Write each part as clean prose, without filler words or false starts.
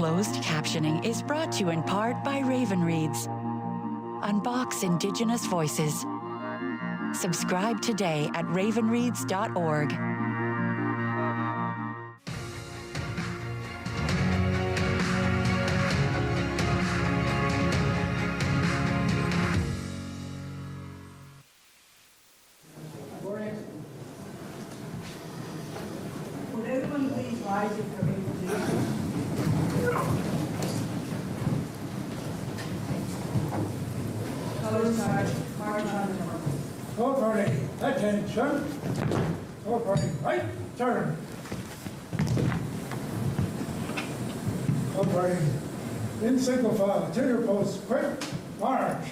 Closed captioning is brought to you in part by Raven Reads. Unbox Indigenous voices. Subscribe today at ravenreads.org. Would everyone please rise if you're able to? Color Sergeant, march on the mark. All party, attention. All party, right turn. All party, in single file, to your posts, quick, march.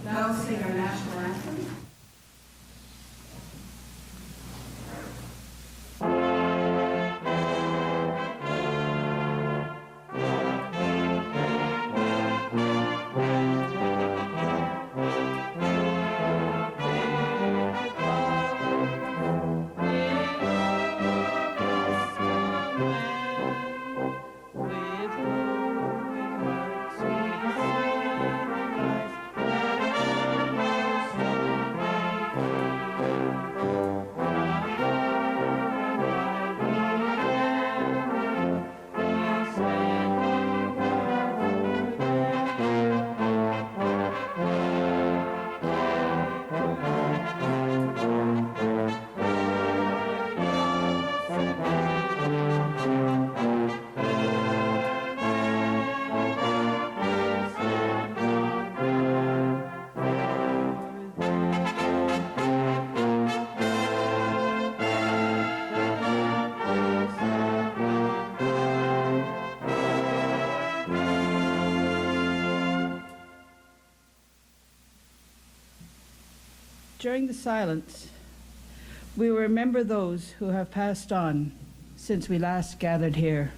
Now sing our national anthem. During the silence, we will remember those who have passed on since we last gathered here.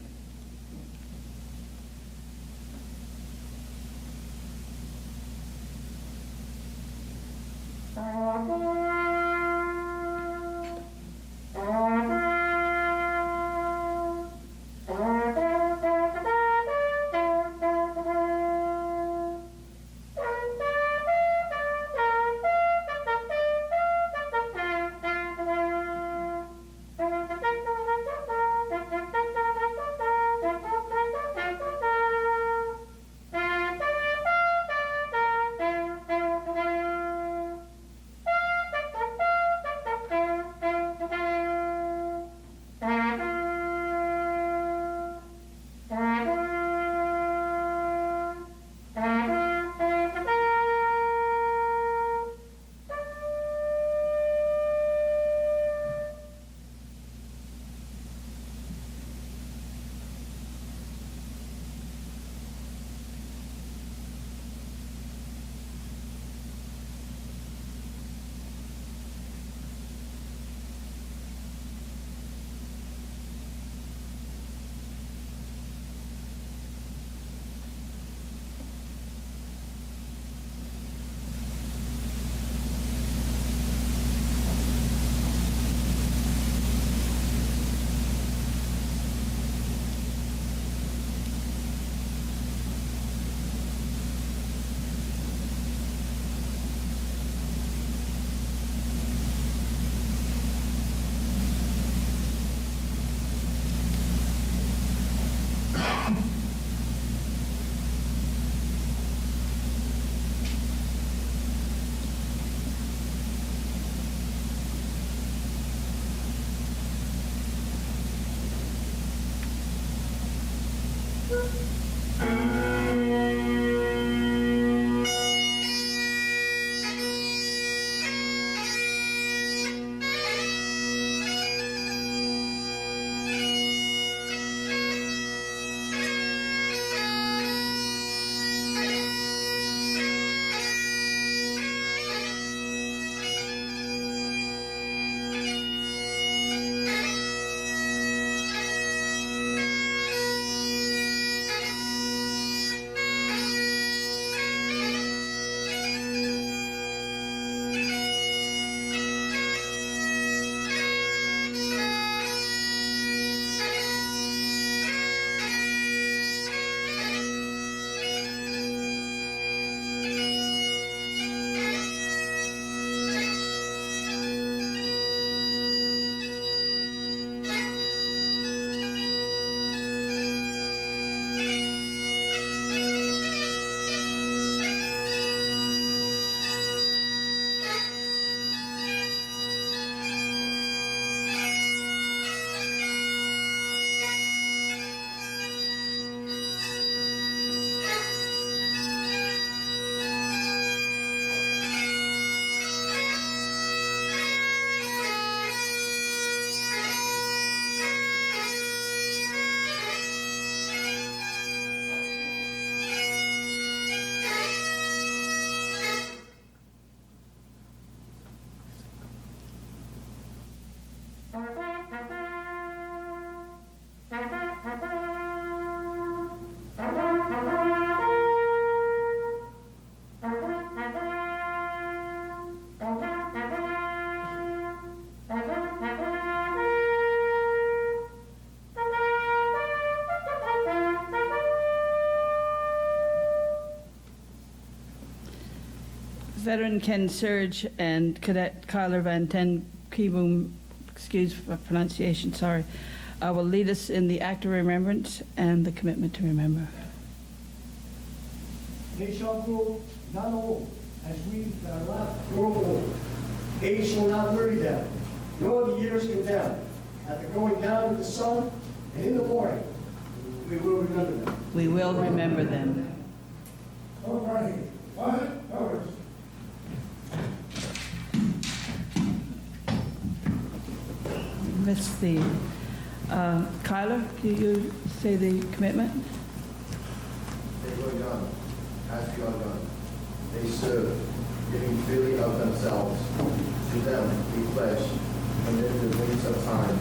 Veteran Ken Surridge and Cadet Kyler Van Ten Keyboom, excuse for pronunciation, sorry, will lead us in the act of remembrance and the commitment to remember. They shall grow not old as we that are left grow old. Age shall not weary them, nor the years condemn. At the going down of the sun and in the morning, we will remember them. We will remember them. All righty. Flag colors. Miss the Kyler, do you say the commitment? They were young, as we are young. They serve, giving freely of themselves. To them we pledge, amid the winds of time.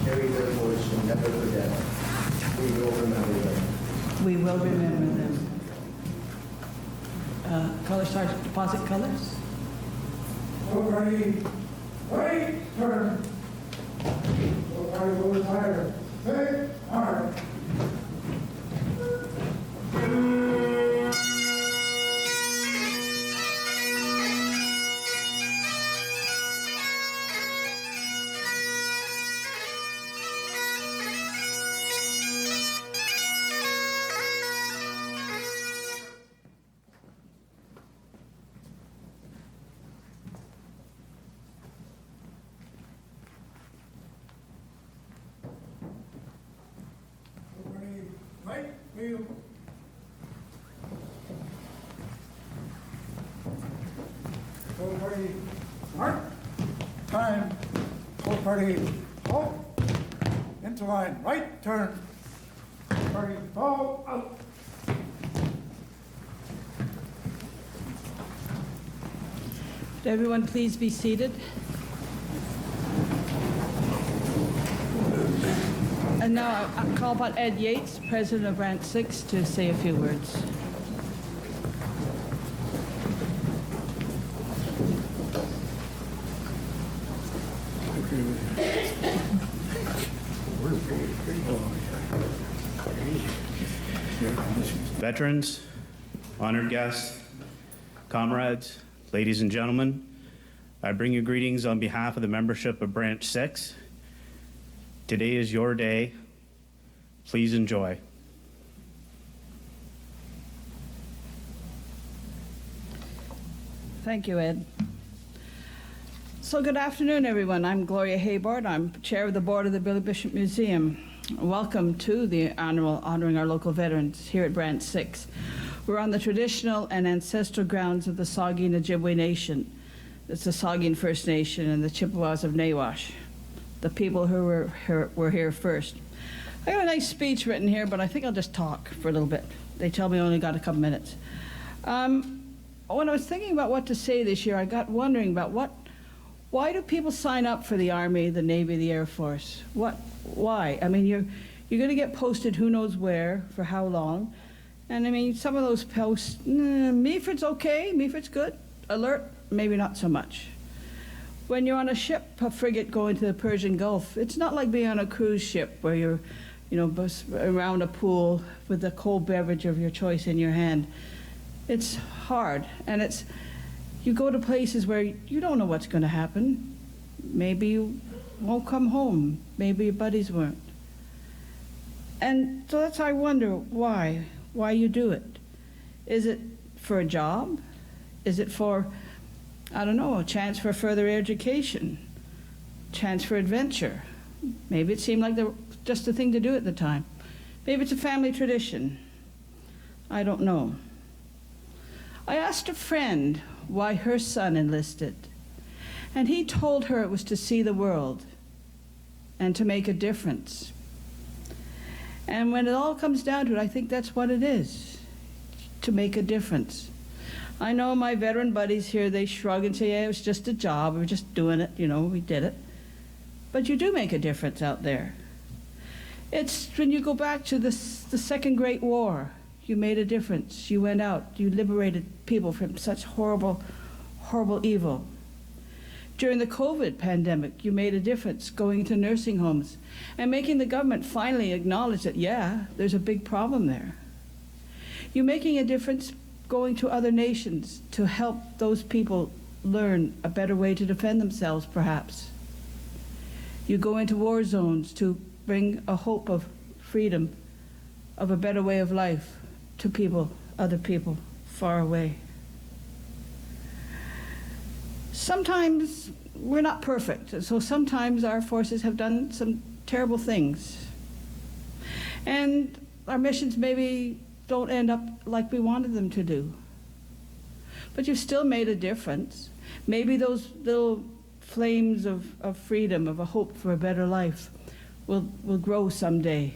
Carry their voice and never forget. We will remember them. We will remember them. Color Sergeant, deposit colors. All righty. Right turn. All righty, will retire. Big arm. Right wheel. Full party, mark. Time. Full party, halt. Into line, right turn. Full party, fall out. Would everyone please be seated? And now I call upon Ed Yates, President of Branch 6, to say a few words. Veterans, honored guests, comrades, ladies and gentlemen, I bring you greetings on behalf of the membership of Branch 6. Today is your day. Please enjoy. Thank you, Ed. So good afternoon, everyone. I'm Gloria Haybard. I'm chair of the board of the Billy Bishop Museum. Welcome to the annual Honoring Our Local Veterans here at Branch 6. We're on the traditional and ancestral grounds of the Saugeen Ojibwe Nation. It's the Saugeen First Nation and the Chippewas of Nawash, the people who were here first. I got a nice speech written here, but I think I'll just talk for a little bit. They tell me I only got a couple minutes. When I was thinking about what to say this year, I got wondering about why do people sign up for the Army, the Navy, the Air Force? Why? I mean, you're going to get posted who knows where, for how long. And I mean, some of those posts, Meaford's okay, Meaford's good. Alert, maybe not so much. When you're on a ship, a frigate going to the Persian Gulf, it's not like being on a cruise ship where you're, around a pool with a cold beverage of your choice in your hand. It's hard, and you go to places where you don't know what's going to happen. Maybe you won't come home. Maybe your buddies weren't. And so that's why I wonder why you do it. Is it for a job? Is it for, I don't know, a chance for further education, chance for adventure? Maybe it seemed like just the thing to do at the time. Maybe it's a family tradition. I don't know. I asked a friend why her son enlisted, and he told her it was to see the world and to make a difference. And when it all comes down to it, I think that's what it is, to make a difference. I know my veteran buddies here, they shrug and say, yeah, it was just a job, we were just doing it, we did it. but you do make a difference out there. It's when you go back to the Second Great War, you made a difference. You went out, you liberated people from such horrible, horrible evil. During the COVID pandemic, you made a difference going to nursing homes and making the government finally acknowledge that, yeah, there's a big problem there. You're making a difference going to other nations to help those people learn a better way to defend themselves, perhaps. You go into war zones to bring a hope of freedom, of a better way of life to people, other people far away. Sometimes we're not perfect, and so sometimes our forces have done some terrible things. And our missions maybe don't end up like we wanted them to do. But you've still made a difference. Maybe those little flames of freedom, of a hope for a better life, will grow someday,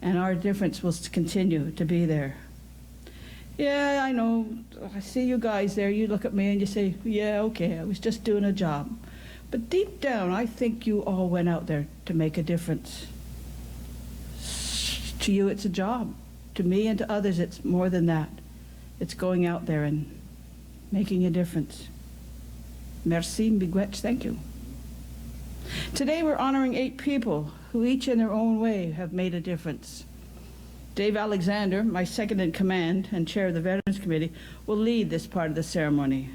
and our difference will continue to be there. Yeah, I know, I see you guys there, you look at me and you say, yeah, okay, I was just doing a job. But deep down, I think you all went out there to make a difference. To you, it's a job. To me and to others, it's more than that. It's going out there and making a difference. Merci, miigwech, thank you. Today we're honoring 8 people who each in their own way have made a difference. Dave Alexander, my second in command and chair of the Veterans Committee, will lead this part of the ceremony.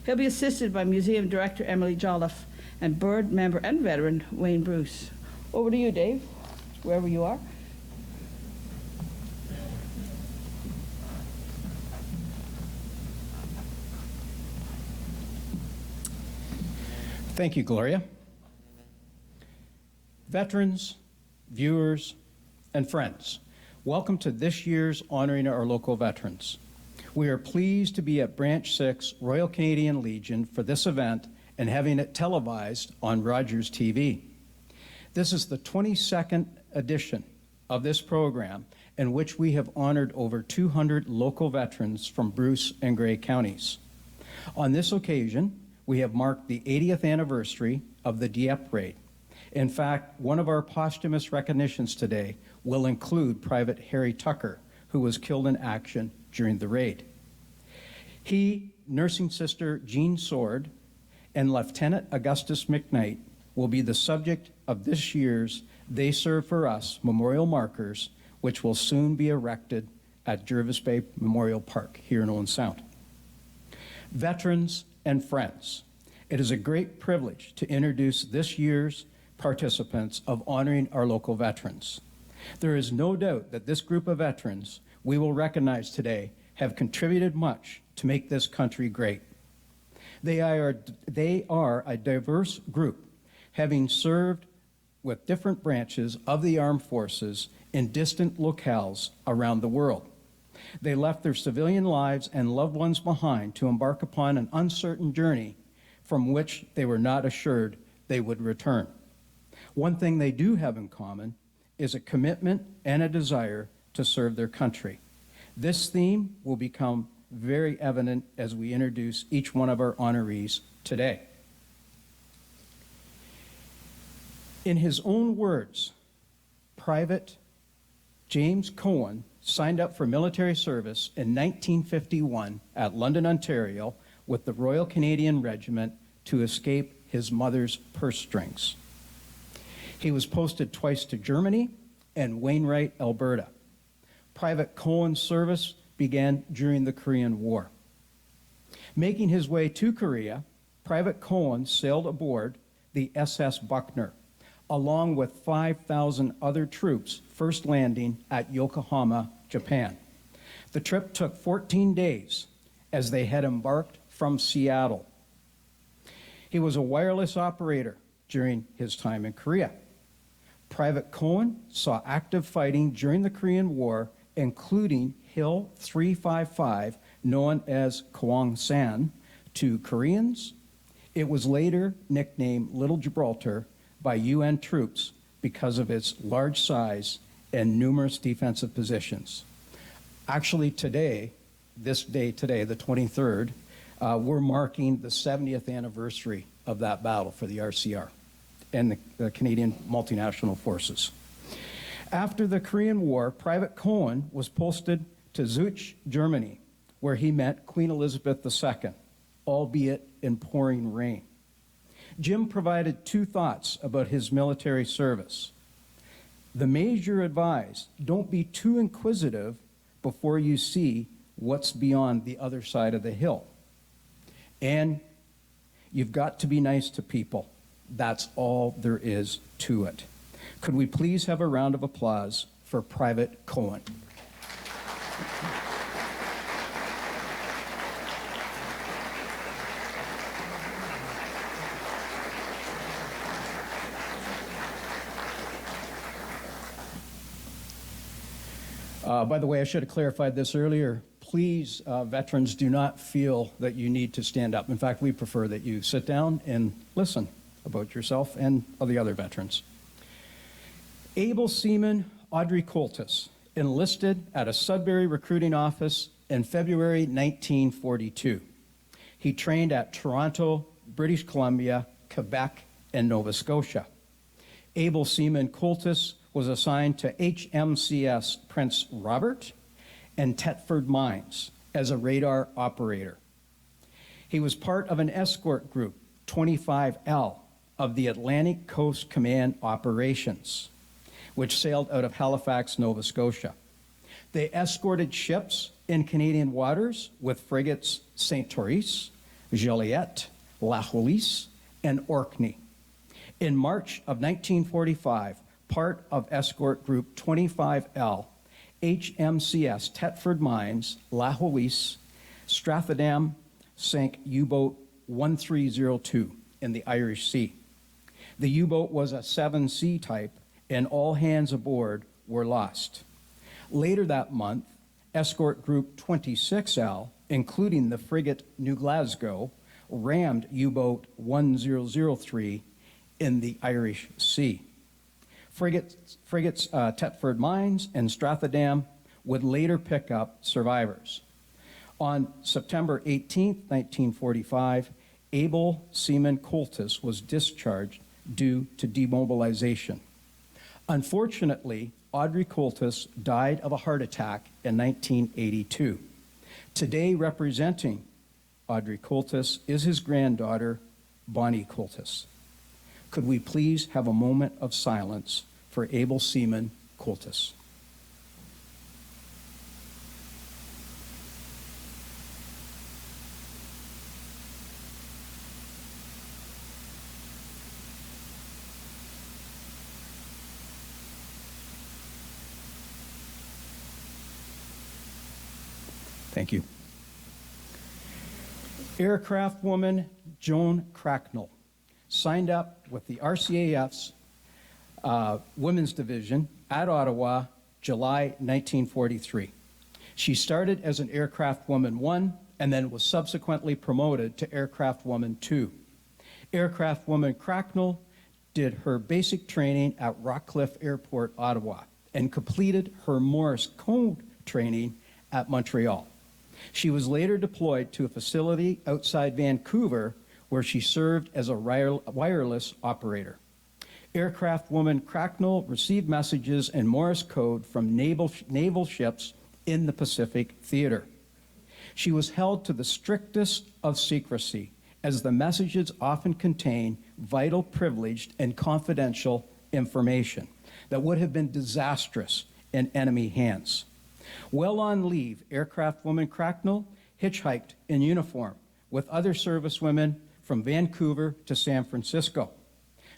He'll be assisted by Museum Director Emily Jolliffe and board member and veteran Wayne Bruce. Over to you, Dave, wherever you are. Thank you, Gloria. Veterans, viewers, and friends, welcome to this year's Honoring Our Local Veterans. We are pleased to be at Branch 6 Royal Canadian Legion for this event and having it televised on Rogers TV. This is the 22nd edition of this program in which we have honored over 200 local veterans from Bruce and Grey counties. On this occasion, we have marked the 80th anniversary of the Dieppe raid. In fact, one of our posthumous recognitions today will include Private Harry Tucker, who was killed in action during the raid. He, Nursing Sister Jean Sword, and Lieutenant Augustus McKnight will be the subject of this year's They Serve For Us memorial markers, which will soon be erected at Jervis Bay Memorial Park here in Owen Sound. Veterans and friends, it is a great privilege to introduce this year's participants of Honoring Our Local Veterans. There is no doubt that this group of veterans we will recognize today have contributed much to make this country great. They are a diverse group, having served with different branches of the armed forces in distant locales around the world. They left their civilian lives and loved ones behind to embark upon an uncertain journey from which they were not assured they would return. One thing they do have in common is a commitment and a desire to serve their country. This theme will become very evident as we introduce each one of our honorees today. In his own words, Private James Cohen signed up for military service in 1951 at London, Ontario, with the Royal Canadian Regiment to escape his mother's purse strings. He was posted twice to Germany and Wainwright, Alberta. Private Cohen's service began during the Korean War. Making his way to Korea, Private Cohen sailed aboard the SS Buckner, along with 5,000 other troops, first landing at Yokohama, Japan. The trip took 14 days as they had embarked from Seattle. He was a wireless operator during his time in Korea. Private Cohen saw active fighting during the Korean War, including Hill 355, known as Kwangsan, to Koreans. It was later nicknamed Little Gibraltar by UN troops because of its large size and numerous defensive positions. Actually today, this day today, the 23rd, we're marking the 70th anniversary of that battle for the RCR. and the Canadian multinational forces. After the Korean War, Private Cohen was posted to Surridge, Germany, where he met Queen Elizabeth II, albeit in pouring rain. Jim provided two thoughts about his military service. The Major advised, don't be too inquisitive before you see what's beyond the other side of the hill. And you've got to be nice to people. That's all there is to it. Could we please have a round of applause for Private Cohen? By the way, I should have clarified this earlier. Please, veterans, do not feel that you need to stand up. In fact, we prefer that you sit down and listen about yourself and the other veterans. Able Seaman Audrey Coultis enlisted at a Sudbury recruiting office in February 1942. He trained at Toronto, British Columbia, Quebec, and Nova Scotia. Able Seaman Coultis was assigned to HMCS Prince Robert and Tetford Mines as a radar operator. He was part of an escort group, 25L, of the Atlantic Coast Command Operations, which sailed out of Halifax, Nova Scotia. They escorted ships in Canadian waters with frigates St. Maurice, Joliette, La Holisse, and Orkney. In March of 1945, part of escort group 25L, HMCS Tetford Mines, La Holisse, Strathadam sank U-boat 1302 in the Irish Sea. The U-boat was a 7C type, and all hands aboard were lost. Later that month, escort group 26L, including the frigate New Glasgow, rammed U-boat 1003 in the Irish Sea. Frigates Tetford Mines and Strathadam would later pick up survivors. On September 18, 1945, Able Seaman Coultis was discharged due to demobilization. Unfortunately, Audrey Coultis died of a heart attack in 1982. Today, representing Audrey Coultis is his granddaughter, Bonnie Coultis. Could we please have a moment of silence for Able Seaman Coultis? Thank you. Aircraft woman Joan Cracknell signed up with the RCAF's Women's Division at Ottawa, July 1943. She started as an Aircraft Woman 1 and then was subsequently promoted to Aircraft Woman 2. Aircraft Woman Cracknell did her basic training at Rockcliffe Airport, Ottawa, and completed her Morse code training at Montreal. She was later deployed to a facility outside Vancouver where she served as a wireless operator. Aircraft woman Cracknell received messages in Morse code from naval ships in the Pacific Theater. She was held to the strictest of secrecy, as the messages often contain vital, privileged, and confidential information that would have been disastrous in enemy hands. While on leave, Aircraft woman Cracknell hitchhiked in uniform with other servicewomen from Vancouver to San Francisco.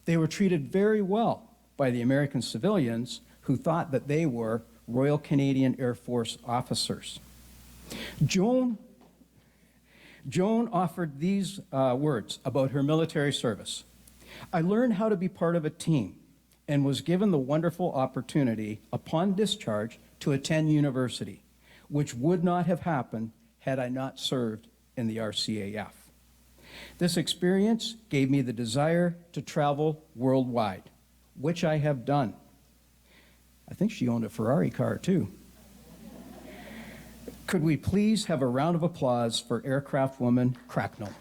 They were treated very well by the American civilians who thought that they were Royal Canadian Air Force officers. Joan offered these words about her military service. I learned how to be part of a team and was given the wonderful opportunity upon discharge to attend university, which would not have happened had I not served in the RCAF. This experience gave me the desire to travel worldwide, which I have done. I think she owned a Ferrari car too. Could we please have a round of applause for Aircraft woman Cracknell?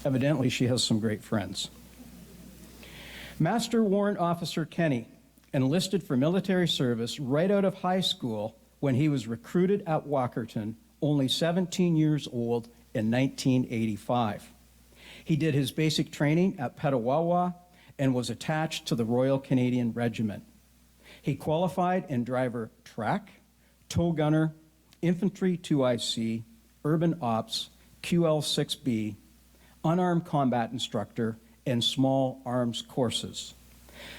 Evidently, she has some great friends. Master Warrant Officer Kennie enlisted for military service right out of high school when he was recruited at Walkerton, only 17 years old, in 1985. He did his basic training at Petawawa and was attached to the Royal Canadian Regiment. He qualified in driver track, tow gunner, infantry 2IC, urban ops, QL6B, unarmed combat instructor, and small arms courses.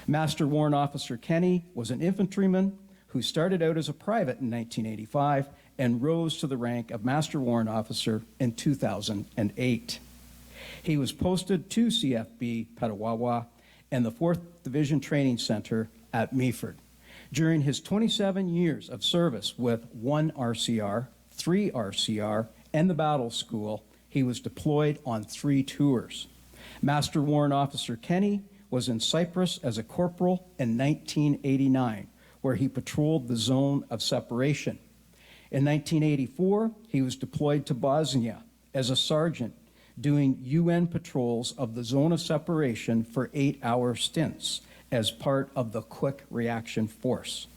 Master Warrant Officer Kennie was an infantryman who started out as a private in 1985 and rose to the rank of Master Warrant Officer in 2008. He was posted to CFB Petawawa and the 4th Division Training Center at Meaford. During his 27 years of service with 1 RCR, 3 RCR, and the Battle School, he was deployed on 3 tours. Master Warrant Officer Kennie was in Cyprus as a corporal in 1989, where he patrolled the zone of separation. In 1984, he was deployed to Bosnia as a sergeant, doing UN patrols of the zone of separation for 8-hour stints as part of the Quick Reaction Force.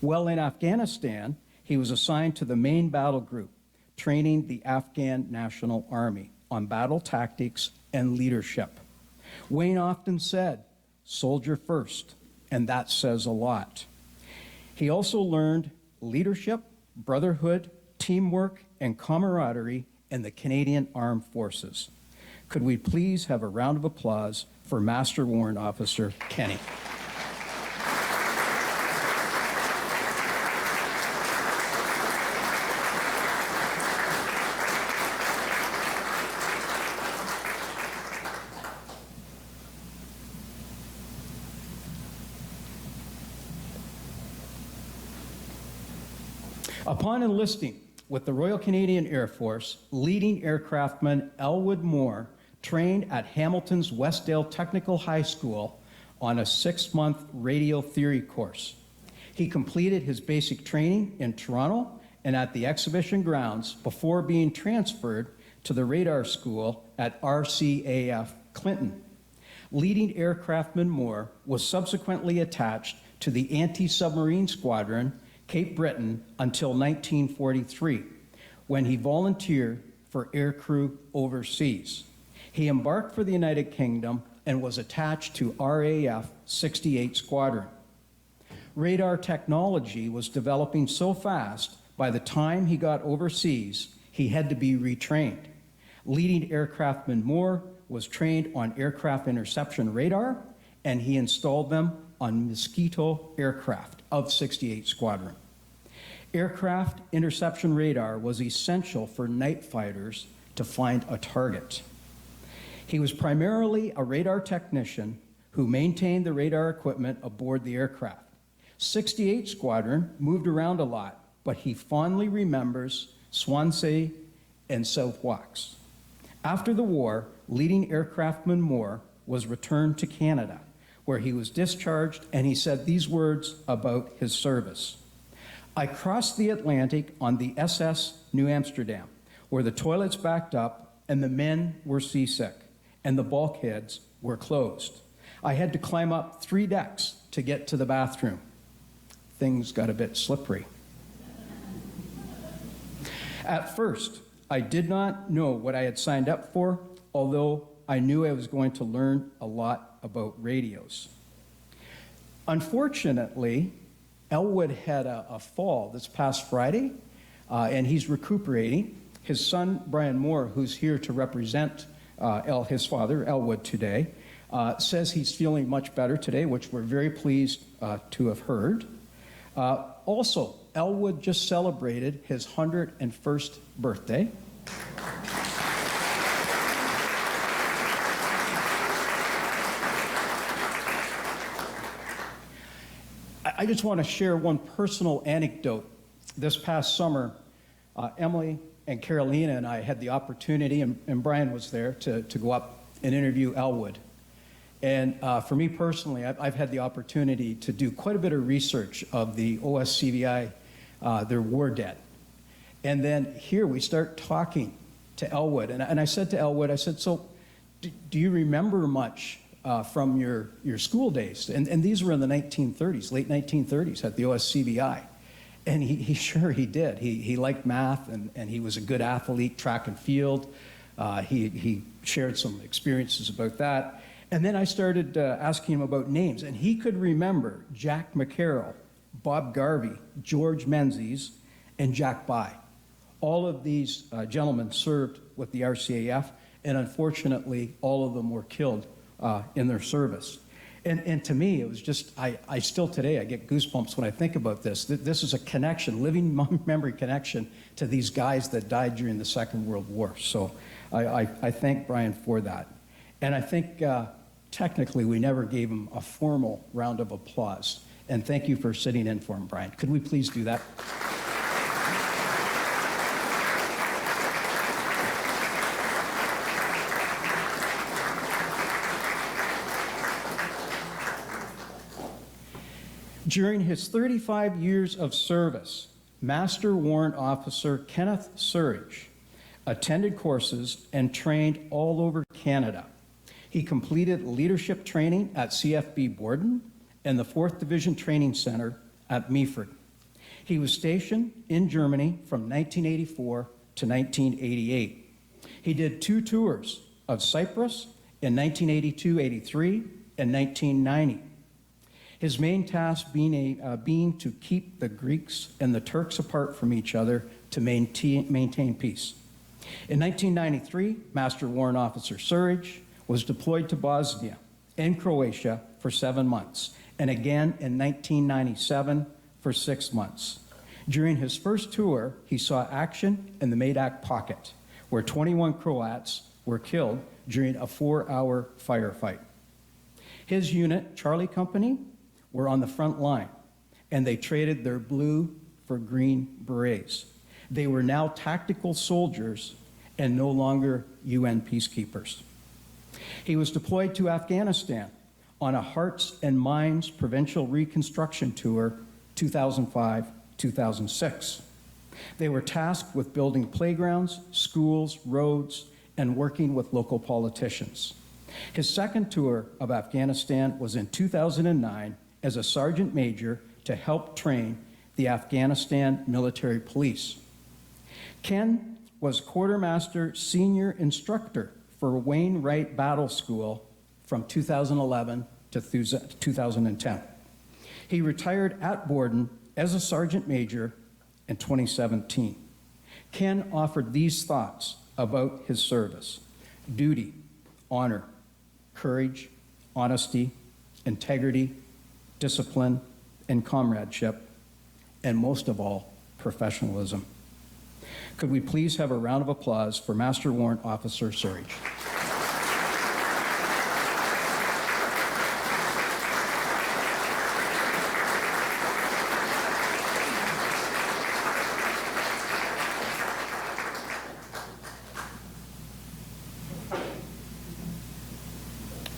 While in Afghanistan, he was assigned to the main battle group, training the Afghan National Army on battle tactics and leadership. Wayne often said, "Soldier first," and that says a lot. He also learned leadership, brotherhood, teamwork, and camaraderie in the Canadian Armed Forces. Could we please have a round of applause for Master Warrant Officer Kennie? Upon enlisting with the Royal Canadian Air Force, leading aircraftman Elwood Moore trained at Hamilton's Westdale Technical High School on a 6-month radio theory course. He completed his basic training in Toronto and at the exhibition grounds before being transferred to the radar school at RCAF Clinton. Leading aircraftman Moore was subsequently attached to the anti-submarine squadron Cape Breton until 1943, when he volunteered for aircrew overseas. He embarked for the United Kingdom and was attached to RAF 68 Squadron. Radar technology was developing so fast, by the time he got overseas, he had to be retrained. Leading aircraftman Moore was trained on aircraft interception radar, and he installed them on Mosquito aircraft of 68 Squadron. Aircraft interception radar was essential for night fighters to find a target. He was primarily a radar technician who maintained the radar equipment aboard the aircraft. 68 Squadron moved around a lot, but he fondly remembers Swansea and South Waux. After the war, leading aircraftman Moore was returned to Canada, where he was discharged, and he said these words about his service. "I crossed the Atlantic on the SS New Amsterdam, where the toilets backed up and the men were seasick and the bulkheads were closed. I had to climb up 3 decks to get to the bathroom. Things got a bit slippery. At first, I did not know what I had signed up for, although I knew I was going to learn a lot about radios." Unfortunately, Elwood had a fall this past Friday, and he's recuperating. His son, Brian Moore, who's here to represent his father, Elwood, today, says he's feeling much better today, which we're very pleased to have heard. Also, Elwood just celebrated his 101st birthday. I just want to share one personal anecdote. This past summer, Emily and Carolina and I had the opportunity, and Brian was there, to go up and interview Elwood. And for me personally, I've had the opportunity to do quite a bit of research of the OSCVI, their war dead. And then here we start talking to Elwood. And I said to Elwood, I said, "So do you remember much from your school days? And these were in the 1930s, late 1930s at the OSCBI. And he did. He liked math, and he was a good athlete, track and field. He shared some experiences about that. And then I started asking him about names, and he could remember Jack McCarroll, Bob Garvey, George Menzies, and Jack By. All of these gentlemen served with the RCAF, and unfortunately, all of them were killed in their service. And to me, it was just, I still today, I get goosebumps when I think about this. This is a connection, living memory connection to these guys that died during the Second World War. So I thank Brian for that. And I think technically we never gave him a formal round of applause. And thank you for sitting in for him, Brian. Could we please do that? During his 35 years of service, Master Warrant Officer Kenneth Surridge attended courses and trained all over Canada. He completed leadership training at CFB Borden and the 4th Division Training Center at Meaford. He was stationed in Germany from 1984 to 1988. He did 2 tours of Cyprus in 1982-83 and 1990. His main task being to keep the Greeks and the Turks apart from each other to maintain peace. In 1993, Master Warrant Officer Surridge was deployed to Bosnia and Croatia for 7 months, and again in 1997 for 6 months. During his first tour, he saw action in the Medak Pocket, where 21 Croats were killed during a 4-hour firefight. His unit, Charlie Company, were on the front line, and they traded their blue for green berets. They were now tactical soldiers and no longer UN peacekeepers. He was deployed to Afghanistan on a Hearts and Minds Provincial Reconstruction Tour 2005-2006. They were tasked with building playgrounds, schools, roads, and working with local politicians. His second tour of Afghanistan was in 2009 as a sergeant major to help train the Afghanistan military police. Ken was quartermaster senior instructor for Wainwright Battle School from 2011 to 2010. He retired at Borden as a sergeant major in 2017. Ken offered these thoughts about his service: duty, honor, courage, honesty, integrity, discipline, and comradeship, and most of all, professionalism. Could we please have a round of applause for Master Warrant Officer Surridge?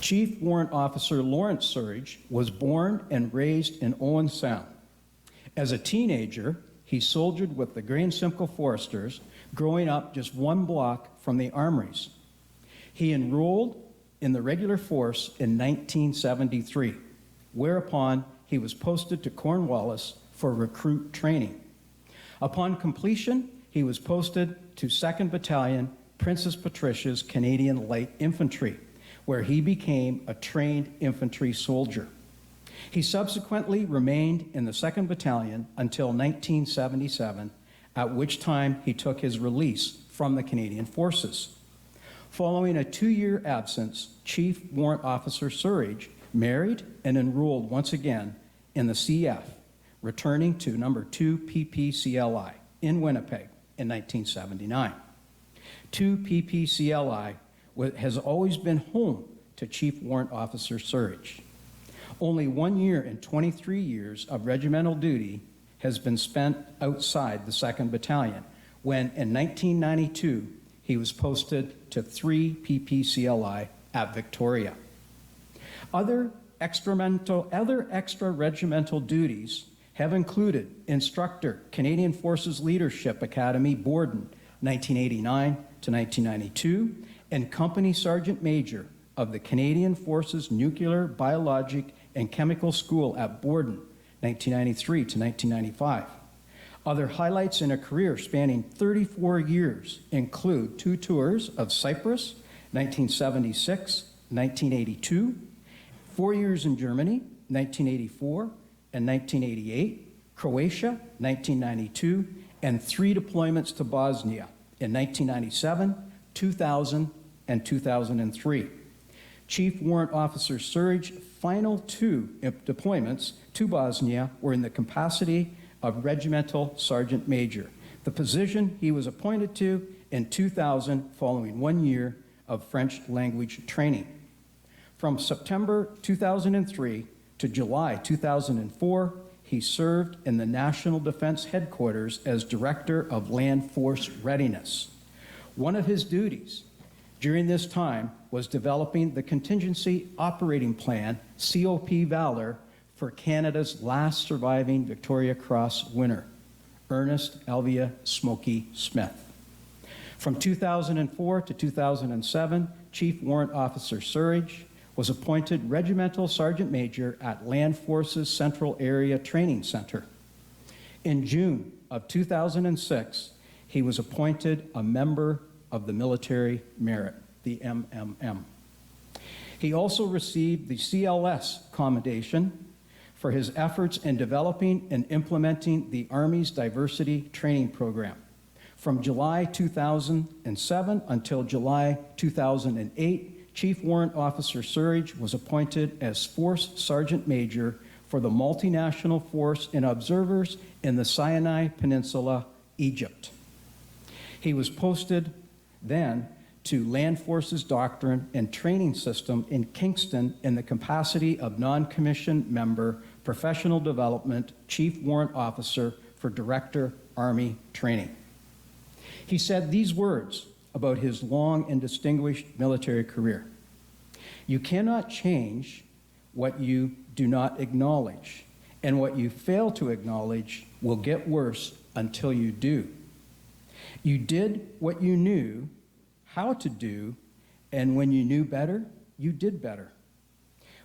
Chief Warrant Officer Lawrence Surridge was born and raised in Owen Sound. As a teenager, he soldiered with the Grey and Simcoe Foresters, growing up just 1 block from the armories. He enrolled in the regular force in 1973, whereupon he was posted to Cornwallis for recruit training. Upon completion, he was posted to 2nd Battalion, Princess Patricia's Canadian Light Infantry, where he became a trained infantry soldier. He subsequently remained in the 2nd Battalion until 1977, at which time he took his release from the Canadian Forces. Following a 2-year absence, Chief Warrant Officer Surridge married and enrolled once again in the CF, returning to number 2 PPCLI in Winnipeg in 1979. 2 PPCLI has always been home to Chief Warrant Officer Surridge. Only 1 year in 23 years of regimental duty has been spent outside the 2nd Battalion, when in 1992 he was posted to 3 PPCLI at Victoria. Other extra-regimental duties have included instructor, Canadian Forces Leadership Academy, Borden, 1989 to 1992, and Company Sergeant Major of the Canadian Forces Nuclear, Biologic, and Chemical School at Borden, 1993 to 1995. Other highlights in a career spanning 34 years include 2 tours of Cyprus, 1976, 1982, 4 years in Germany, 1984 and 1988, Croatia, 1992, and 3 deployments to Bosnia in 1997, 2000, and 2003. Chief Warrant Officer Surridge's final 2 deployments to Bosnia were in the capacity of Regimental Sergeant Major, the position he was appointed to in 2000 following 1 year of French language training. From September 2003 to July 2004, he served in the National Defense Headquarters as Director of Land Force Readiness. One of his duties during this time was developing the Contingency Operating Plan, COP Valor, for Canada's last surviving Victoria Cross winner, Ernest Elvia Smokey Smith. From 2004 to 2007, Chief Warrant Officer Surridge was appointed Regimental Sergeant Major at Land Forces Central Area Training Center. In June of 2006, he was appointed a member of the Military Merit, the MMM. He also received the CLS commendation for his efforts in developing and implementing the Army's Diversity Training Program. From July 2007 until July 2008, Chief Warrant Officer Surridge was appointed as Force Sergeant Major for the Multinational Force and Observers in the Sinai Peninsula, Egypt. He was posted then to Land Forces Doctrine and Training System in Kingston in the capacity of non-commissioned member, Professional Development, Chief Warrant Officer for Director, Army Training. He said these words about his long and distinguished military career: "You cannot change what you do not acknowledge, and what you fail to acknowledge will get worse until you do. You did what you knew how to do, and when you knew better, you did better.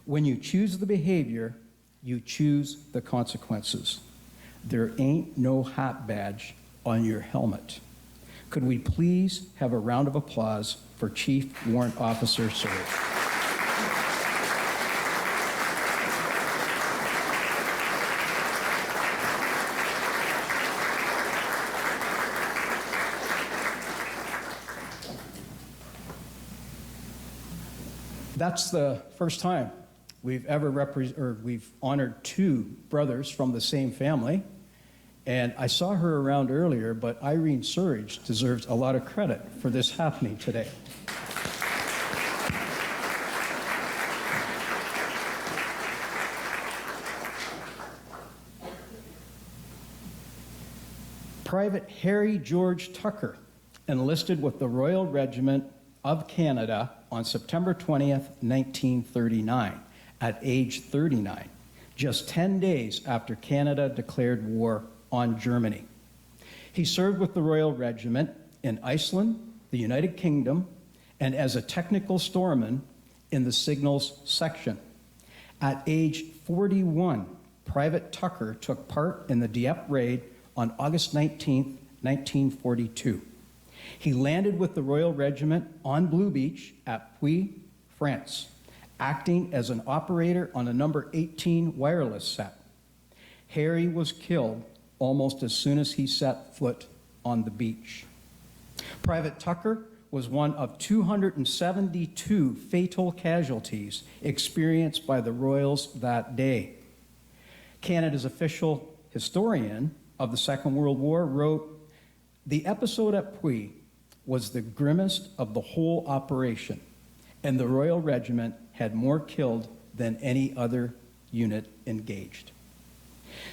When you choose the behavior, you choose the consequences. There ain't no hat badge on your helmet." Could we please have a round of applause for Chief Warrant Officer Surridge? That's the first time we've ever we've honored 2 brothers from the same family. And I saw her around earlier, but Irene Surridge deserves a lot of credit for this happening today. Private Harry George Tucker enlisted with the Royal Regiment of Canada on September 20th, 1939, at age 39, just 10 days after Canada declared war on Germany. He served with the Royal Regiment in Iceland, the United Kingdom, and as a technical storeman in the signals section. At age 41, Private Tucker took part in the Dieppe raid on August 19, 1942. He landed with the Royal Regiment on Blue Beach at Puy, France, acting as an operator on a number 18 wireless set. Harry was killed almost as soon as he set foot on the beach. Private Tucker was one of 272 fatal casualties experienced by the Royals that day. Canada's official historian of the Second World War wrote, "The episode at Puy was the grimmest of the whole operation, and the Royal Regiment had more killed than any other unit engaged."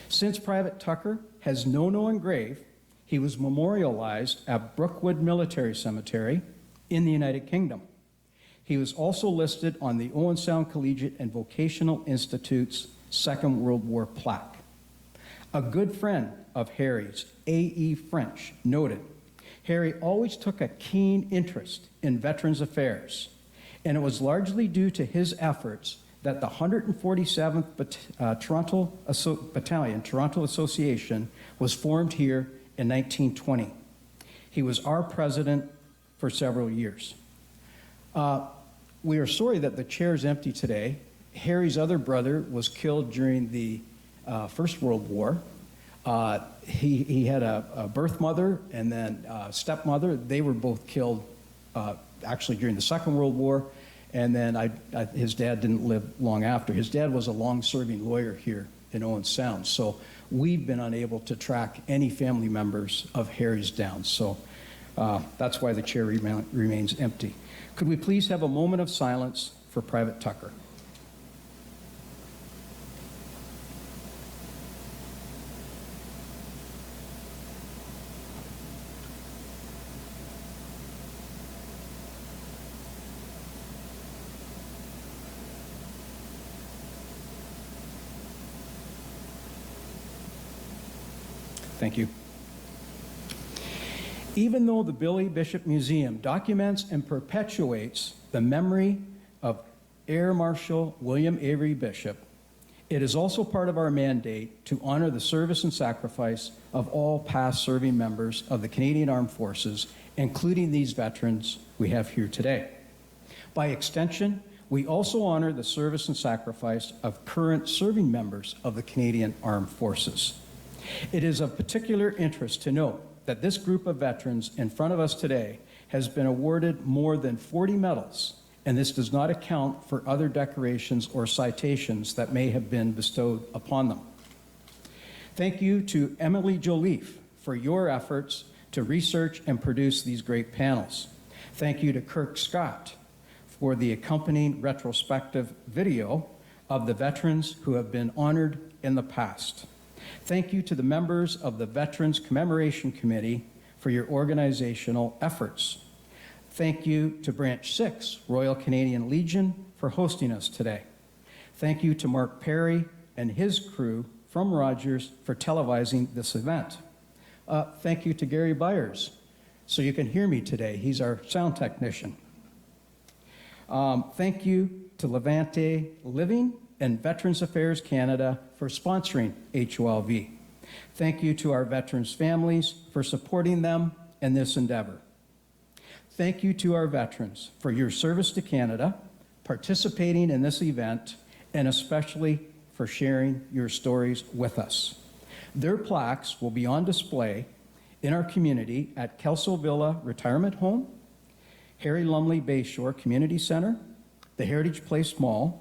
Since Private Tucker has no known grave, he was memorialized at Brookwood Military Cemetery in the United Kingdom. He was also listed on the Owen Sound Collegiate and Vocational Institute's Second World War plaque. A good friend of Harry's, A.E. French, noted, Harry always took a keen interest in veterans affairs, and it was largely due to his efforts that the 147th Battalion, Toronto Association, was formed here in 1920. He was our president for several years. We are sorry that the chair is empty today. Harry's other brother was killed during the First World War. He had a birth mother and then a stepmother. They were both killed actually during the Second World War. And then his dad didn't live long after. His dad was a long-serving lawyer here in Owen Sound. So we've been unable to track any family members of Harry's down. So that's why the chair remains empty. Could we please have a moment of silence for Private Tucker? Thank you. Even though the Billy Bishop Museum documents and perpetuates the memory of Air Marshal William Avery Bishop, it is also part of our mandate to honor the service and sacrifice of all past serving members of the Canadian Armed Forces, including these veterans we have here today. By extension, we also honor the service and sacrifice of current serving members of the Canadian Armed Forces. It is of particular interest to note that this group of veterans in front of us today has been awarded more than 40 medals, and this does not account for other decorations or citations that may have been bestowed upon them. Thank you to Emily Joliffe for your efforts to research and produce these great panels. Thank you to Kirk Scott for the accompanying retrospective video of the veterans who have been honored in the past. Thank you to the members of the Veterans Commemoration Committee for your organizational efforts. Thank you to Branch 6, Royal Canadian Legion, for hosting us today. Thank you to Mark Perry and his crew from Rogers for televising this event. Thank you to Gary Byers, so you can hear me today. He's our sound technician. Thank you to Levante Living and Veterans Affairs Canada for sponsoring HOLV. Thank you to our veterans' families for supporting them in this endeavor. Thank you to our veterans for your service to Canada, participating in this event, and especially for sharing your stories with us. Their plaques will be on display in our community at Kelso Villa Retirement Home, Harry Lumley Bayshore Community Center, the Heritage Place Mall,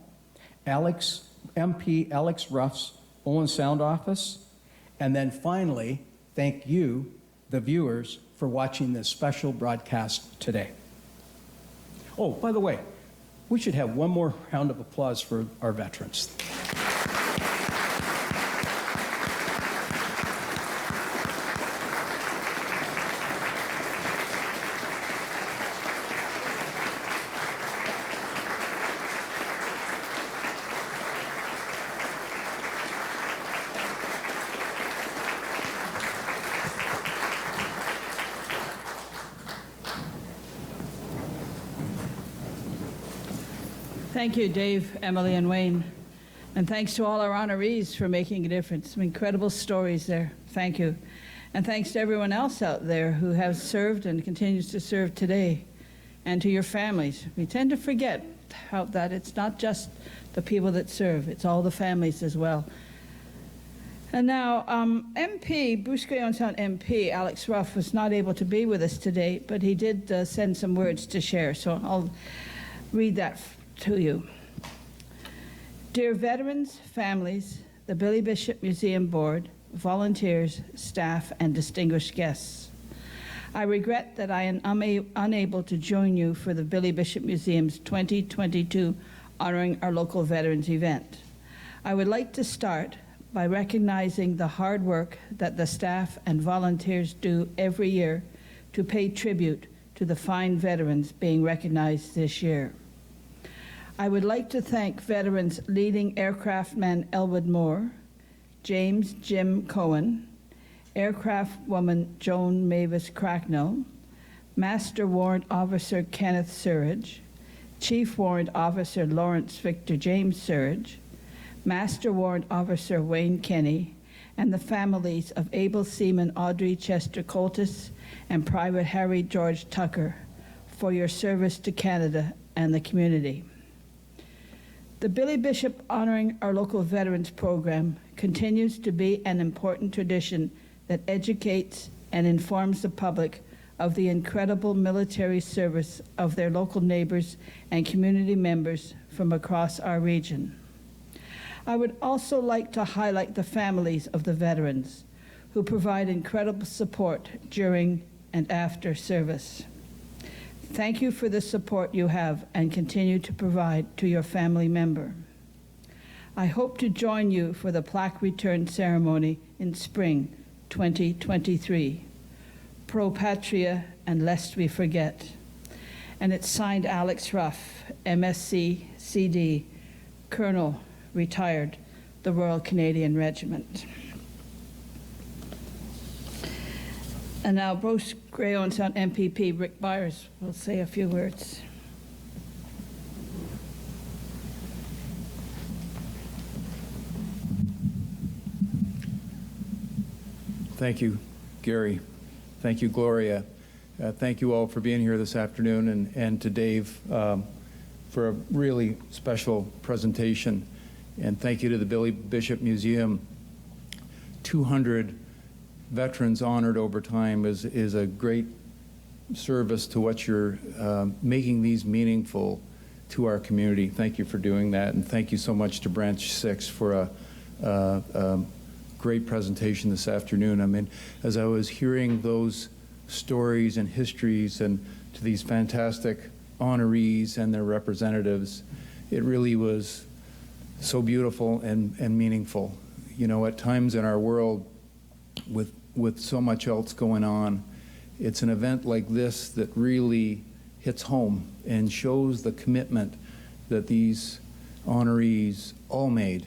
MP Alex Ruff's Owen Sound office, and then finally, thank you, the viewers, for watching this special broadcast today. Oh, by the way, we should have one more round of applause for our veterans. Thank you, Dave, Emily, and Wayne. And thanks to all our honorees for making a difference. Some incredible stories there. Thank you. And thanks to everyone else out there who has served and continues to serve today. And to your families. We tend to forget that it's not just the people that serve, it's all the families as well. And now, MP, Bruce Grey Owen Sound MP, Alex Ruff, was not able to be with us today, but he did send some words to share, so I'll read that to you. Dear veterans, families, the Billy Bishop Museum Board, volunteers, staff, and distinguished guests, I regret that I am unable to join you for the Billy Bishop Museum's 2022 Honoring Our Local Veterans event. I would like to start by recognizing the hard work that the staff and volunteers do every year to pay tribute to the fine veterans being recognized this year. I would like to thank veterans leading Aircraftman Elwood Moore, James Jim Cohen, Aircraft woman Joan Mavis Cracknell, Master Warrant Officer Kenneth Surridge, Chief Warrant Officer Lawrence Victor James Surridge, Master Warrant Officer Wayne Kennie, and the families of able Seaman Audrey Chester Coultis and Private Harry George Tucker for your service to Canada and the community. The Billy Bishop Honoring Our Local Veterans program continues to be an important tradition that educates and informs the public of the incredible military service of their local neighbors and community members from across our region. I would also like to highlight the families of the veterans who provide incredible support during and after service. Thank you for the support you have and continue to provide to your family member. I hope to join you for the plaque return ceremony in spring 2023. Pro Patria and lest we forget. And it's signed Alex Ruff, MSc.CD, Colonel, retired, the Royal Canadian Regiment. And now Bruce Gray, Owen Sound MPP, Rick Byers, will say a few words. Thank you, Gary. Thank you, Gloria. Thank you all for being here this afternoon, and to Dave for a really special presentation. And thank you to the Billy Bishop Museum. 200 veterans honored over time is a great service to what you're making these meaningful to our community. Thank you for doing that, and thank you so much to Branch 6 for a great presentation this afternoon. I mean, as I was hearing those stories and histories and to these fantastic honorees and their representatives, it really was so beautiful and meaningful. You know, at times in our world, with so much else going on, it's an event like this that really hits home and shows the commitment that these honorees all made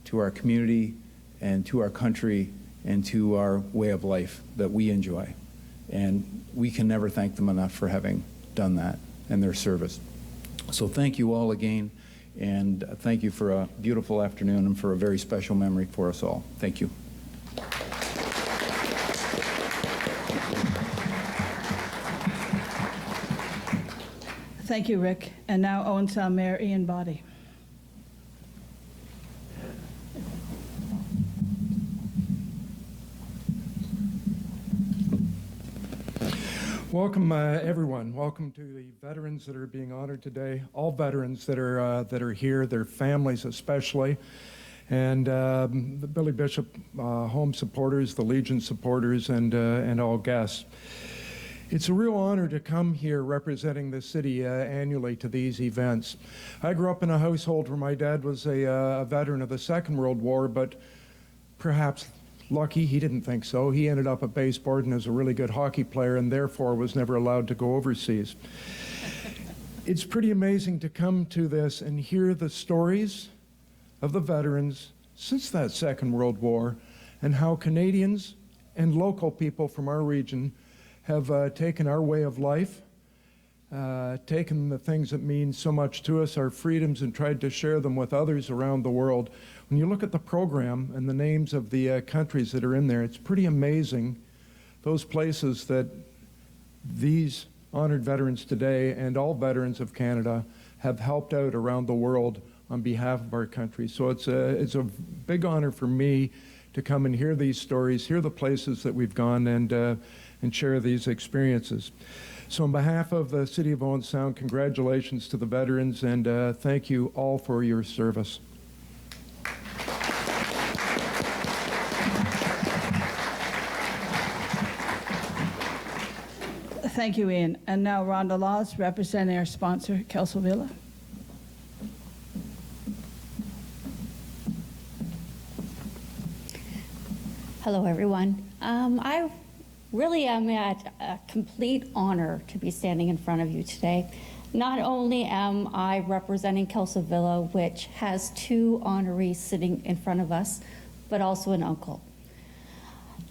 to our community and to our country and to our way of life that we enjoy. And we can never thank them enough for having done that and their service. So thank you all again, and thank you for a beautiful afternoon and for a very special memory for us all. Thank you. Thank you, Rick. And now Owen Sound Mayor Ian Boddy. Welcome, everyone. Welcome to the veterans that are being honored today. All veterans that are here, their families especially, and the Billy Bishop home supporters, the Legion supporters, and all guests. It's a real honor to come here representing the city annually to these events. I grew up in a household where my dad was a veteran of the Second World War, but perhaps lucky, he didn't think so. He ended up at baseboard and was a really good hockey player and therefore was never allowed to go overseas. It's pretty amazing to come to this and hear the stories of the veterans since that Second World War and how Canadians and local people from our region have taken our way of life, taken the things that mean so much to us, our freedoms, and tried to share them with others around the world. When you look at the program and the names of the countries that are in there, it's pretty amazing, those places that these honored veterans today and all veterans of Canada have helped out around the world on behalf of our country. So it's a big honor for me to come and hear these stories, hear the places that we've gone, and share these experiences. So on behalf of the City of Owen Sound, congratulations to the veterans, and thank you all for your service. Thank you, Ian. And now Rhonda Laws, representing our sponsor, Kelsey Villa. Hello, everyone. I really am at a complete honor to be standing in front of you today. Not only am I representing Kelsey Villa, which has two honorees sitting in front of us, but also an uncle.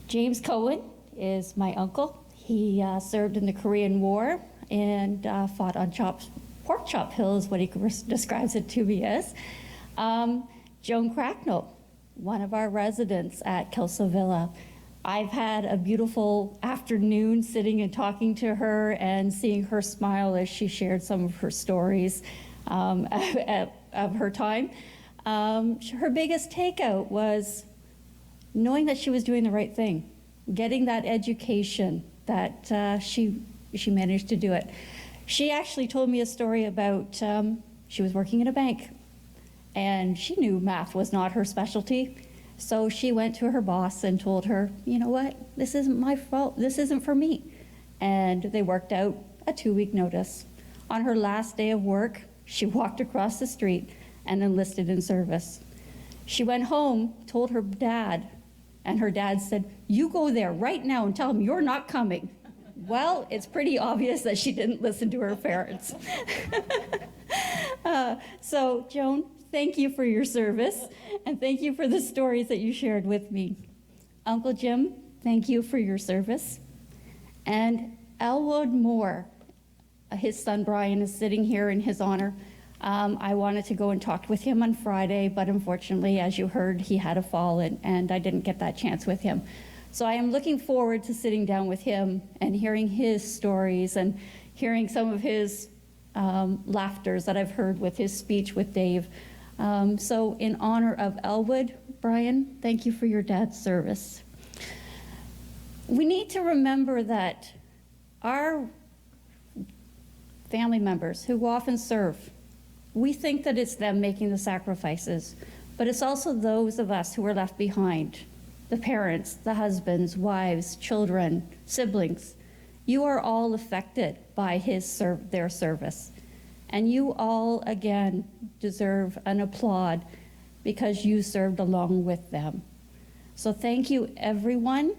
James Cohen is my uncle. He served in the Korean War and fought on Pork Chop Hill is what he describes it to me as. Joan Cracknell, one of our residents at Kelso Villa. I've had a beautiful afternoon sitting and talking to her and seeing her smile as she shared some of her stories of her time. Her biggest takeout was knowing that she was doing the right thing, getting that education, that she managed to do it. She actually told me a story about she was working in a bank and she knew math was not her specialty. So she went to her boss and told her, you know what, this isn't my fault, this isn't for me. And they worked out a 2-week notice. On her last day of work, she walked across the street and enlisted in service. She went home, told her dad, and her dad said, you go there right now and tell him you're not coming. Well, it's pretty obvious that she didn't listen to her parents. So, Joan, thank you for your service, and thank you for the stories that you shared with me. Uncle Jim, thank you for your service. And Elwood Moore, his son Brian is sitting here in his honor. I wanted to go and talk with him on Friday, but unfortunately, as you heard, he had a fall and I didn't get that chance with him. So I am looking forward to sitting down with him and hearing his stories and hearing some of his laughters that I've heard with his speech with Dave. So in honor of Elwood, Brian, thank you for your dad's service. We need to remember that our family members who often serve, we think that it's them making the sacrifices, but it's also those of us who are left behind, the parents, the husbands, wives, children, siblings. You are all affected by their service. And you all, again, deserve an applaud because you served along with them. So thank you, everyone.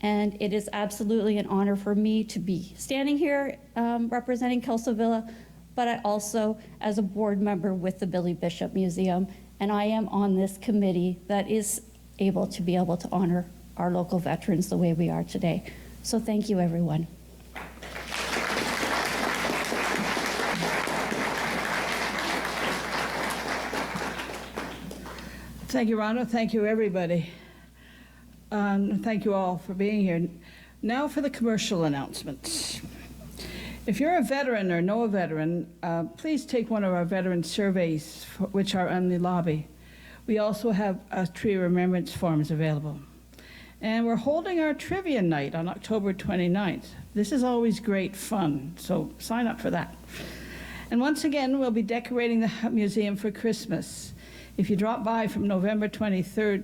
And it is absolutely an honor for me to be standing here representing Kelso Villa, but I also as a board member with the Billy Bishop Museum, and I am on this committee that is able to honor our local veterans the way we are today. So thank you, everyone. Thank you, Rhonda. Thank you, everybody. Thank you all for being here. Now for the commercial announcements. If you're a veteran or know a veteran, please take one of our veteran surveys, which are in the lobby. We also have tree remembrance forms available. And we're holding our trivia night on October 29th. This is always great fun, so sign up for that. And once again, we'll be decorating the museum for Christmas. If you drop by from November 22nd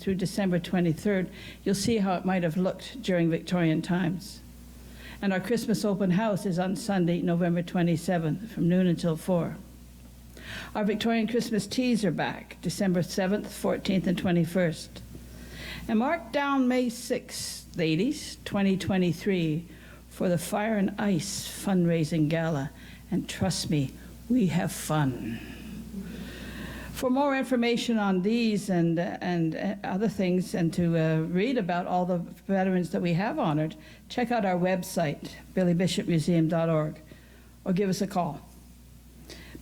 through December 23rd, you'll see how it might have looked during Victorian times. And our Christmas open house is on Sunday, November 27th, from noon until 4. Our Victorian Christmas teas are back, December 7th, 14th, and 21st. And mark down May 6th, ladies, 2023, for the Fire and Ice fundraising gala. And trust me, we have fun. For more information on these and other things, and to read about all the veterans that we have honored, check out our website, billybishopmuseum.org, or give us a call.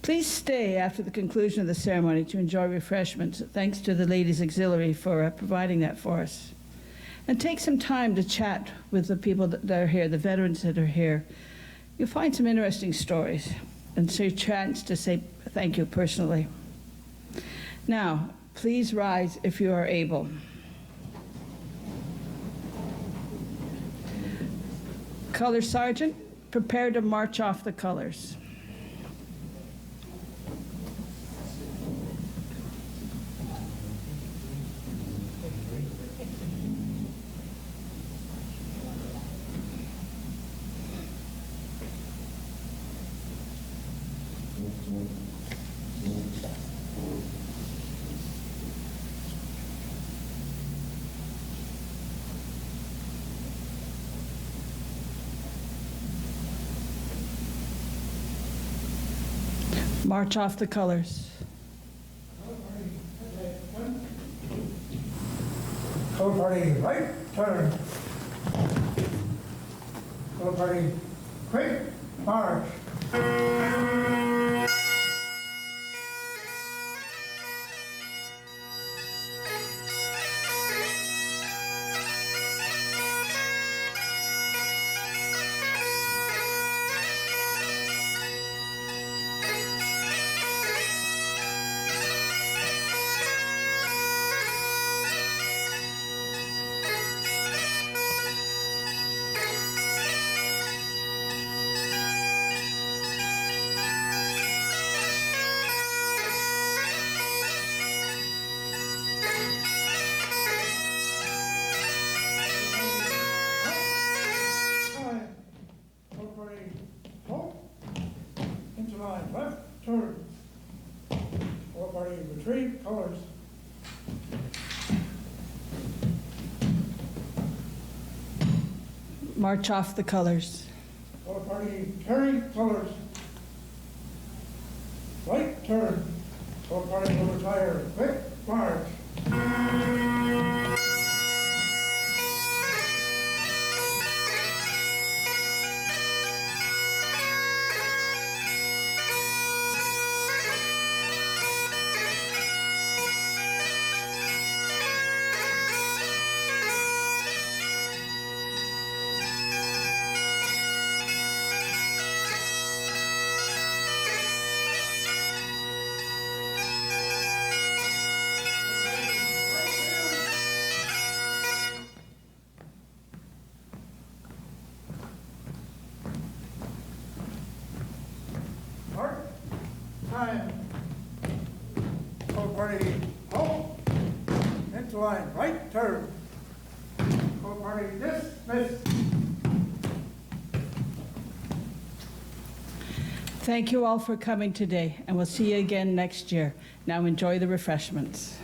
Please stay after the conclusion of the ceremony to enjoy refreshments. Thanks to the Ladies Auxiliary for providing that for us. And take some time to chat with the people that are here, the veterans that are here. You'll find some interesting stories and so a chance to say thank you personally. Now, please rise if you are able. Color Sergeant, prepare to march off the colors. March off the colors. Color party, right turn. Go party. Quick march. Turn. All party retreat, colors. March off the colors. All party carry, colors. Right turn. All party will retire. Quick march. Time. All party, halt. Into line, right turn. All party, dismiss. Thank you all for coming today, and we'll see you again next year. Now enjoy the refreshments.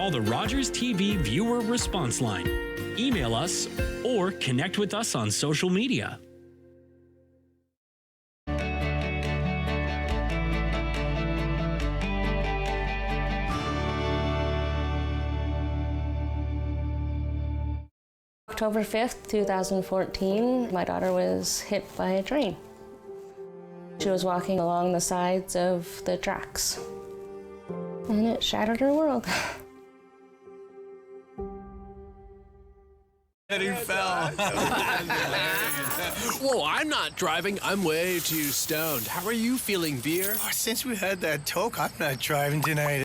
call the Rogers TV viewer response line, email us, or connect with us on social media. October 5th, 2014, my daughter was hit by a train. She was walking along the sides of the tracks, and it shattered her world. He fell. Whoa, I'm not driving. I'm way too stoned. How are you feeling, dear? Since we had that talk, I'm not driving tonight.